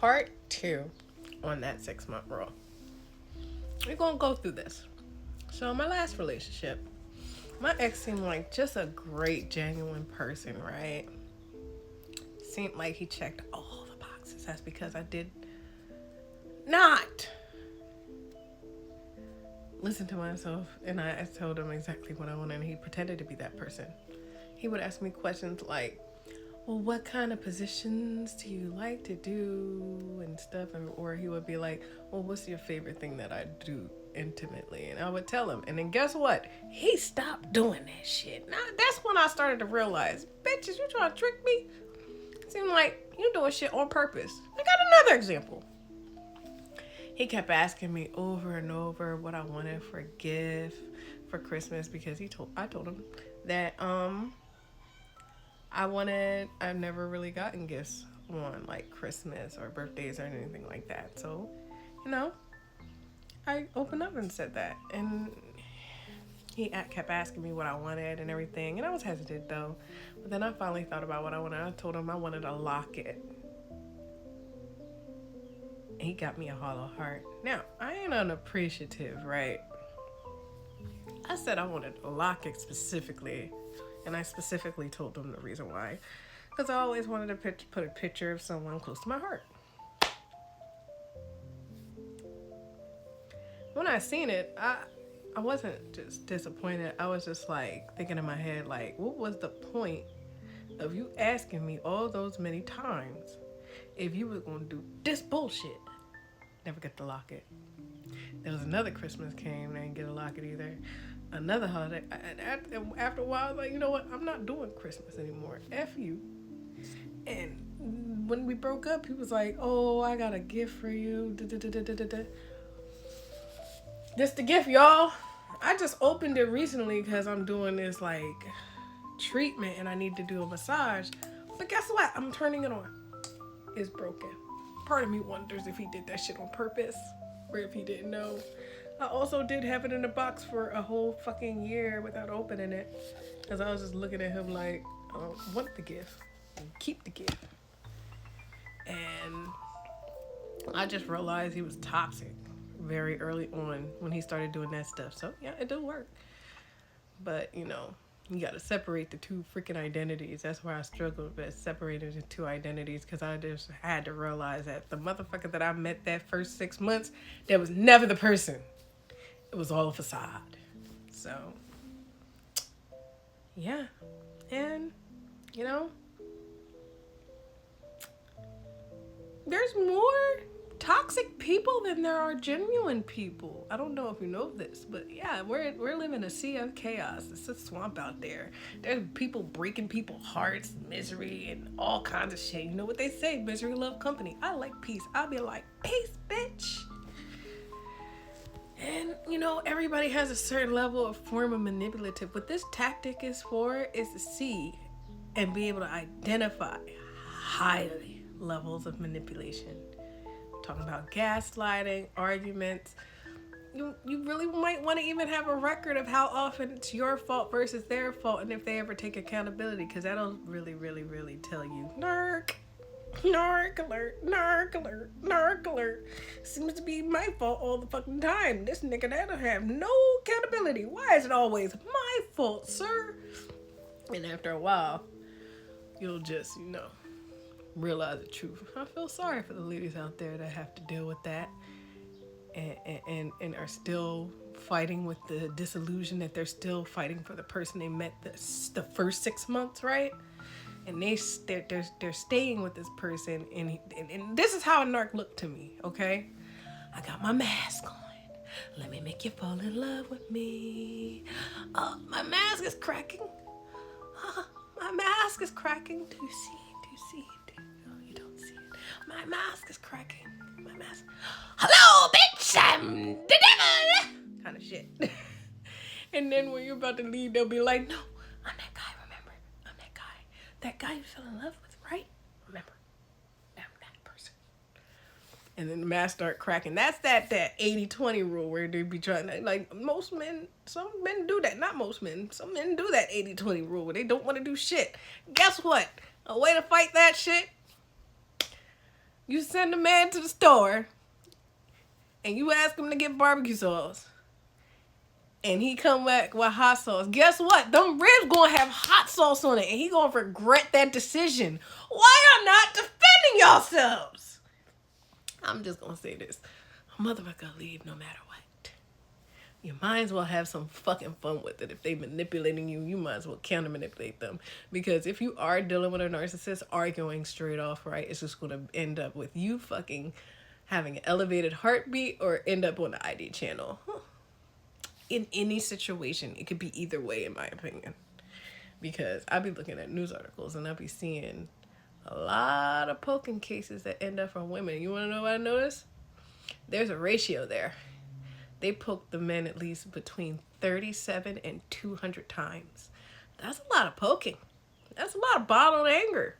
part 2 on that 6-month rule. We're gonna go through this. So my last relationship, my ex seemed like just a great, genuine person, right? Seemed like he checked all the boxes. That's because I did not listen to myself, and I told him exactly what I wanted, and he pretended to be that person. He would ask me questions like, well, what kind of positions do you like to do and stuff? Or he would be like, well, what's your favorite thing that I do intimately? And I would tell him. And then guess what? He stopped doing that shit. Now, that's when I started to realize, bitches, you trying to trick me? It seemed like you doing shit on purpose. I got another example. He kept asking me over and over what I wanted for a gift for Christmas because I told him that I've never really gotten gifts on like Christmas or birthdays or anything like that. So, I opened up and said that. And he kept asking me what I wanted and everything. And I was hesitant though. But then I finally thought about what I wanted. I told him I wanted a locket. And he got me a hollow heart. Now, I ain't unappreciative, right? I said I wanted a locket specifically. And I specifically told them the reason why. Because I always wanted to put a picture of someone close to my heart. When I seen it, I wasn't just disappointed. I was just like thinking in my head, like, what was the point of you asking me all those many times if you was going to do this bullshit? Never get the locket. There was another Christmas came, I didn't get a locket either. Another holiday. After a while, I was like, you know what? I'm not doing Christmas anymore. F you. And when we broke up, he was like, oh, I got a gift for you. This the gift, y'all. I just opened it recently because I'm doing this like treatment and I need to do a massage. But guess what? I'm turning it on. It's broken. Part of me wonders if he did that shit on purpose or if he didn't know. I also did have it in the box for a whole fucking year without opening it. Because I was just looking at him like, I don't want the gift. Keep the gift. And I just realized he was toxic very early on when he started doing that stuff. So, yeah, it do work. But, you got to separate the two freaking identities. That's where I struggled with separating the two identities because I just had to realize that the motherfucker that I met that first 6 months, that was never the person. It was all a facade. So, yeah. And, there's more toxic people than there are genuine people. I don't know if you know this, but yeah, we're living a sea of chaos. It's a swamp out there. There's people breaking people's hearts, misery, and all kinds of shit. You know what they say? Misery love company. I like peace. I'll be like, peace, bitch. And, everybody has a certain level of form of manipulative. What this tactic is for is to see and be able to identify high levels of manipulation. Talking about gaslighting, arguments. You really might want to even have a record of how often it's your fault versus their fault and if they ever take accountability, because that'll really, really, really tell you, narc alert, narc alert, narc alert. Seems to be my fault all the fucking time. This nigga that'll have no accountability. Why is it always my fault, sir? And after a while, you'll just, realize the truth. I feel sorry for the ladies out there that have to deal with that and are still fighting with the disillusion that they're still fighting for the person they met the first 6 months, right? And they're staying with this person, and this is how a narc looked to me, okay? I got my mask on. Let me make you fall in love with me. Oh, my mask is cracking. My mask is cracking. Do you see it? Do you see it? Oh, you don't see it. My mask is cracking. My mask. Hello, bitch! I'm the devil! Kind of shit. And then when you're about to leave, they'll be like, no, I'm that guy, remember? I'm that guy. That guy you fell in love with, right? Remember? I'm that person. And then the mask start cracking. That's that 80-20 rule where they be trying to, like, most men, some men do that. Not most men. Some men do that 80-20 rule where they don't want to do shit. Guess what? A way to fight that shit? You send a man to the store and you ask him to get barbecue sauce. And he come back with hot sauce. Guess what? Them ribs gonna have hot sauce on it. And he gonna regret that decision. Why y'all not defending yourselves? I'm just gonna say this. A motherfucker leave no matter what. You might as well have some fucking fun with it. If they manipulating you, you might as well counter manipulate them. Because if you are dealing with a narcissist, arguing straight off, right, it's just gonna end up with you fucking having an elevated heartbeat or end up on the ID channel. In any situation, it could be either way, in my opinion. Because I be looking at news articles and I be seeing a lot of poking cases that end up from women. You want to know what I noticed? There's a ratio there. They poke the men at least between 37 and 200 times. That's a lot of poking. That's a lot of bottled anger.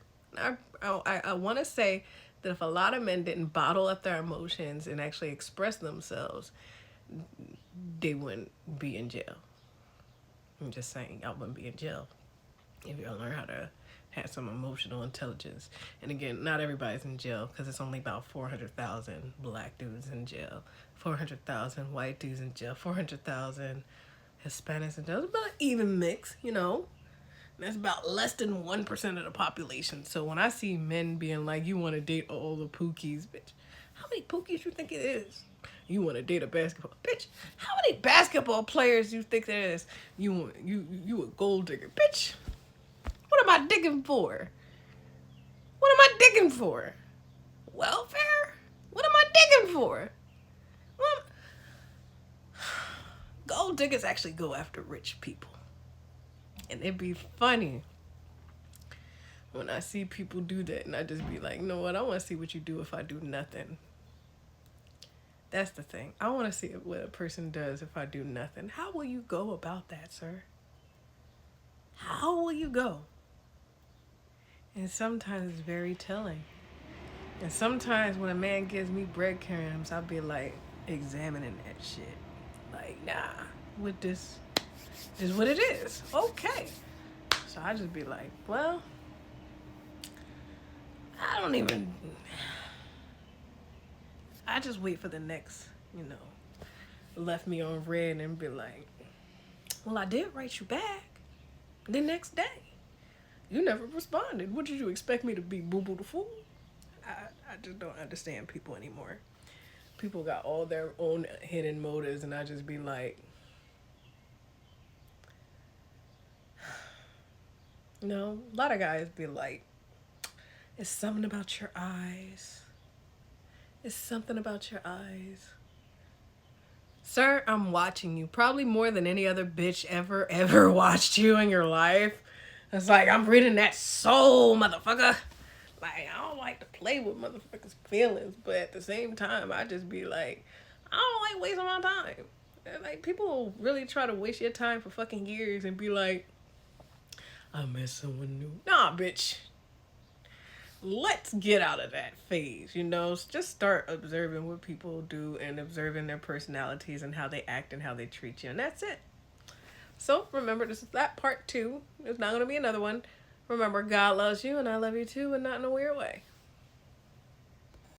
I want to say that if a lot of men didn't bottle up their emotions and actually express themselves, they wouldn't be in jail. I'm just saying, y'all wouldn't be in jail if y'all learn how to have some emotional intelligence. And again, not everybody's in jail because it's only about 400,000 black dudes in jail, 400,000 white dudes in jail, 400,000 Hispanics in jail. It's about an even mix, you know. That's about less than 1% of the population. So when I see men being like, you want to date all the pookies, bitch, how many pookies you think it is? You want to date a basketball bitch? How many basketball players you think there is? You a gold digger, bitch? What am I digging for? What am I digging for? Welfare? What am I digging for? Gold diggers actually go after rich people, and it'd be funny when I see people do that, and I just be like, you know what? I want to see what you do if I do nothing. That's the thing. I want to see what a person does if I do nothing. How will you go about that, sir? How will you go? And sometimes it's very telling. And sometimes when a man gives me breadcrumbs, I'll be like examining that shit. Like, nah, with this is what it is. Okay. So I just be like, well, I just wait for the next, left me on red and be like, well, I did write you back the next day. You never responded. What did you expect me to be, boo-boo the fool? I just don't understand people anymore. People got all their own hidden motives, and I just be like, a lot of guys be like, it's something about your eyes. It's something about your eyes. Sir, I'm watching you. Probably more than any other bitch ever watched you in your life. It's like, I'm reading that soul, motherfucker. Like, I don't like to play with motherfuckers' feelings, but at the same time, I just be like, I don't like wasting my time. And like, people really try to waste your time for fucking years and be like, I met someone new. Nah, bitch. Let's get out of that phase, Just start observing what people do and observing their personalities and how they act and how they treat you, and that's it. So remember, this is that part 2. There's not going to be another one. Remember, God loves you and I love you too, but not in a weird way.